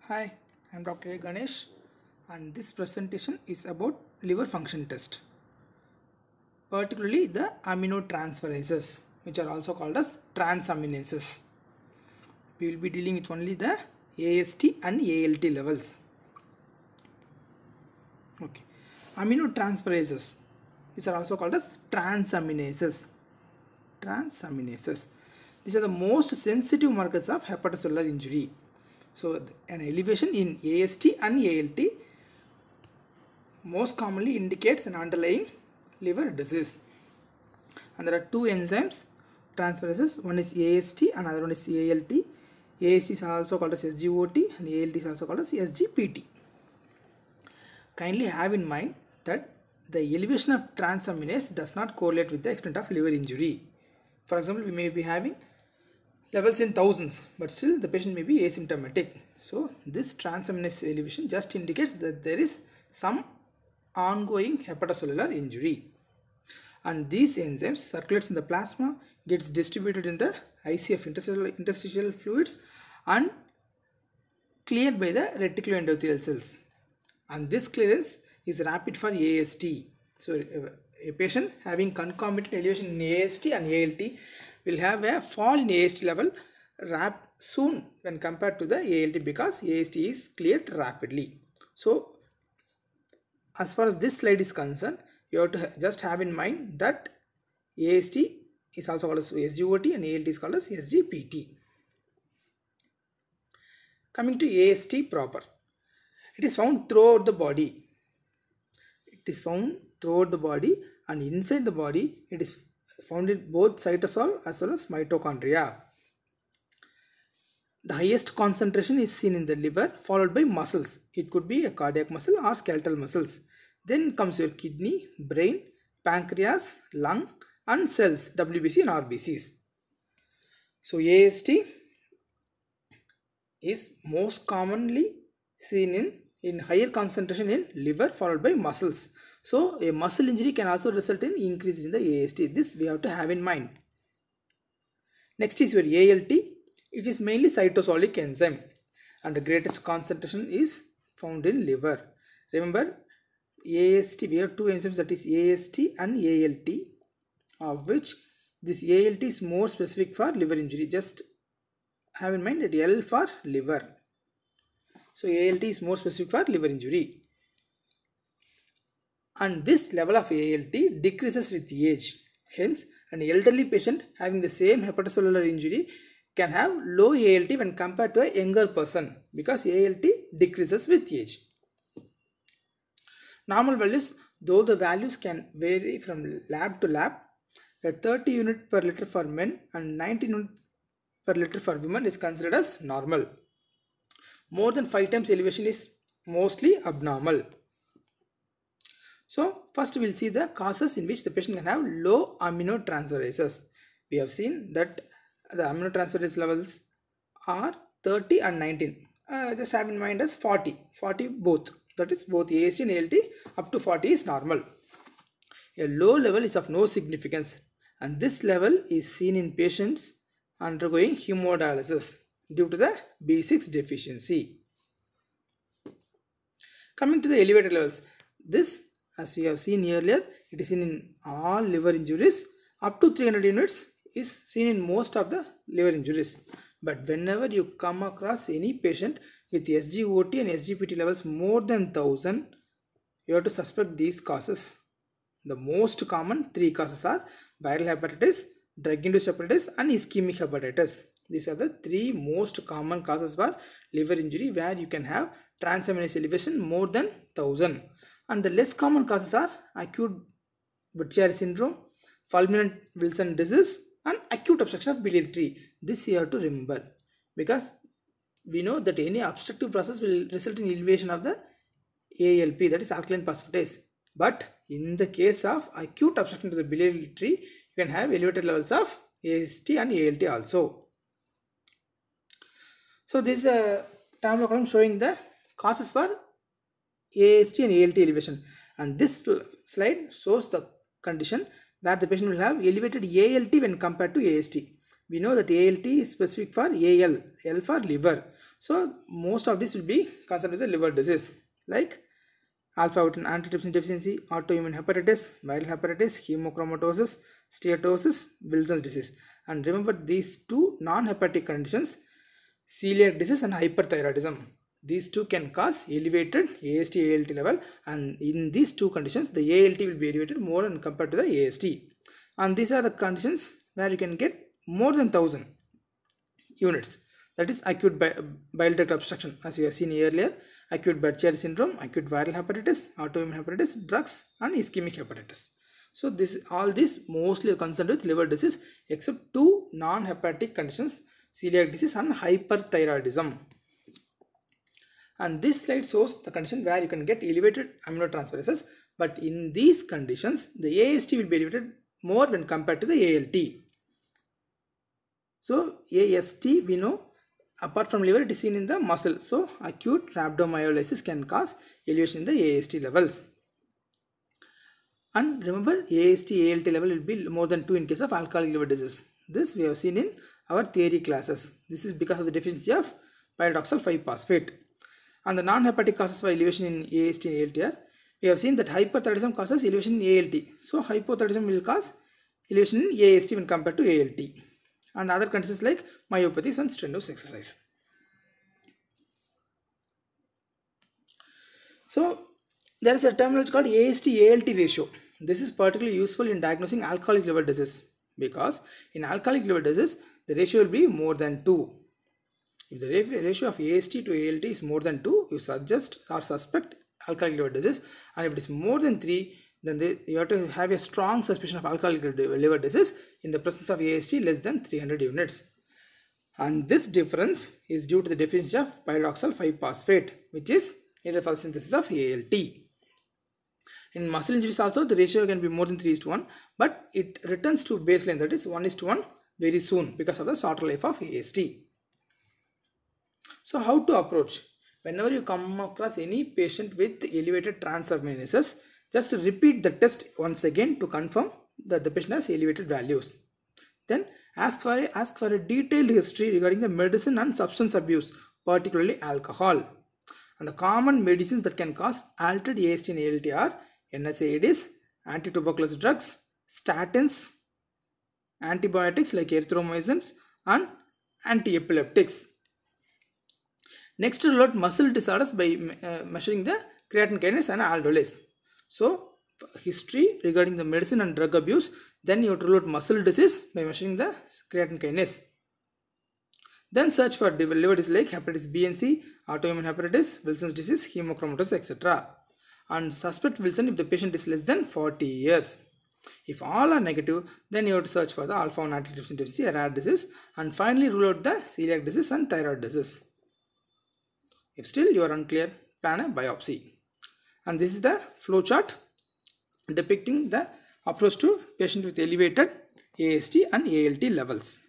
Hi, I'm Dr. A. Ganesh and this presentation is about liver function test, particularly the aminotransferases, which are also called as transaminases. We will be dealing with only the AST and ALT levels. Okay, aminotransferases, these are also called as transaminases. These are the most sensitive markers of hepatocellular injury. So an elevation in AST and ALT most commonly indicates an underlying liver disease. And there are two enzymes transferases, one is AST and another one is ALT. AST is also called as SGOT and ALT is also called as SGPT. Kindly have in mind that the elevation of transaminase does not correlate with the extent of liver injury. For example, we may be having levels in thousands, but still the patient may be asymptomatic. So this transaminase elevation just indicates that there is some ongoing hepatocellular injury, and these enzymes circulates in the plasma, gets distributed in the ICF interstitial fluids and cleared by the reticuloendothelial cells, and this clearance is rapid for AST. So a patient having concomitant elevation in AST and ALT will have a fall in AST level soon when compared to the ALT, because AST is cleared rapidly. So as far as this slide is concerned, you have to just have in mind that AST is also called as SGOT and ALT is called as SGPT. Coming to AST proper, it is found throughout the body. And inside the body it is found in both cytosol as well as mitochondria. The highest concentration is seen in the liver, followed by muscles. It could be a cardiac muscle or skeletal muscles. Then comes your kidney, brain, pancreas, lung and cells, WBC and RBCs. So AST is most commonly seen in higher concentration in liver, followed by muscles. So a muscle injury can also result in increase in the AST. This we have to have in mind. Next is your ALT. It is mainly cytosolic enzyme and the greatest concentration is found in liver. Remember, AST, we have two enzymes, that is AST and ALT, of which this ALT is more specific for liver injury. Just have in mind that L for liver. So ALT is more specific for liver injury. And this level of ALT decreases with age. Hence, an elderly patient having the same hepatocellular injury can have low ALT when compared to a younger person, because ALT decreases with age. Normal values, though the values can vary from lab to lab, the 30 unit per liter for men and 19 unit per liter for women is considered as normal. More than 5 times elevation is mostly abnormal. So first we will see the causes in which the patient can have low aminotransferases. We have seen that the aminotransferase levels are 30 and 19. Just have in mind as 40 both, that is both AST and ALT up to 40 is normal. A low level is of no significance, and this level is seen in patients undergoing hemodialysis due to the B6 deficiency. Coming to the elevated levels, this, as we have seen earlier, it is seen in all liver injuries. Up to 300 units is seen in most of the liver injuries. But whenever you come across any patient with SGOT and SGPT levels more than 1000, you have to suspect these causes. The most common 3 causes are viral hepatitis, drug-induced hepatitis and ischemic hepatitis. These are the 3 most common causes for liver injury where you can have transaminase elevation more than 1000. And the less common causes are acute Budd-Chiari syndrome, fulminant Wilson disease and acute obstruction of biliary tree. This you have to remember, because we know that any obstructive process will result in elevation of the ALP, that is alkaline phosphatase. But in the case of acute obstruction to the biliary tree, you can have elevated levels of AST and ALT also. So this is a tableau column showing the causes for AST and ALT elevation, and this slide shows the condition where the patient will have elevated ALT when compared to AST. We know that ALT is specific for AL, L for liver. So most of this will be concerned with the liver disease, like alpha-1 antitrypsin deficiency, autoimmune hepatitis, viral hepatitis, hemochromatosis, steatosis, Wilson's disease. And remember these two non-hepatic conditions, celiac disease and hyperthyroidism. These two can cause elevated AST ALT level, and in these two conditions the ALT will be elevated more than compared to the AST. And these are the conditions where you can get more than 1000 units. That is acute bile duct obstruction, as we have seen earlier, acute Budd-Chiari syndrome, acute viral hepatitis, autoimmune hepatitis, drugs, and ischemic hepatitis. So all these mostly are concerned with liver disease, except two non-hepatic conditions, celiac disease and hyperthyroidism. And this slide shows the condition where you can get elevated aminotransferases, but in these conditions the AST will be elevated more when compared to the ALT. So AST, we know, apart from liver, it is seen in the muscle. So acute rhabdomyolysis can cause elevation in the AST levels. And remember, AST ALT level will be more than 2 in case of alcoholic liver disease. This we have seen in our theory classes. This is because of the deficiency of pyridoxal 5-phosphate. And the non-hepatic causes for elevation in AST and ALT are, we have seen that hyperthyroidism causes elevation in ALT. So hypothyroidism will cause elevation in AST when compared to ALT. And other conditions like myopathies and strenuous exercise. So there is a terminology called AST-ALT ratio. This is particularly useful in diagnosing alcoholic liver disease, because in alcoholic liver disease the ratio will be more than 2. If the ratio of AST to ALT is more than 2, you suggest or suspect alcoholic liver disease, and if it is more than 3, then you have to have a strong suspicion of alcoholic liver disease in the presence of AST less than 300 units. And this difference is due to the deficiency of pyridoxal 5-phosphate, which is needed for the synthesis of ALT. In muscle injuries also the ratio can be more than 3:1, but it returns to baseline, that is 1:1 very soon, because of the shorter life of AST. So how to approach? Whenever you come across any patient with elevated transaminases, just repeat the test once again to confirm that the patient has elevated values. Then ask for a detailed history regarding the medicine and substance abuse, particularly alcohol. And the common medicines that can cause altered AST and ALT are NSAIDs, anti-tuberculosis drugs, statins, antibiotics like erythromycins, and anti-epileptics. Next, rule out muscle disorders by measuring the creatine kinase and aldolase. So history regarding the medicine and drug abuse, then you have to rule out muscle disease by measuring the creatine kinase. Then search for liver disease like hepatitis B and C, autoimmune hepatitis, Wilson's disease, hemochromatosis, etc. And suspect Wilson if the patient is less than 40 years. If all are negative, then you have to search for the alpha-1 antitrypsin deficiency, a rare disease, and finally rule out the celiac disease and thyroid disease. If still you are unclear, plan a biopsy. And this is the flowchart depicting the approach to patient with elevated AST and ALT levels.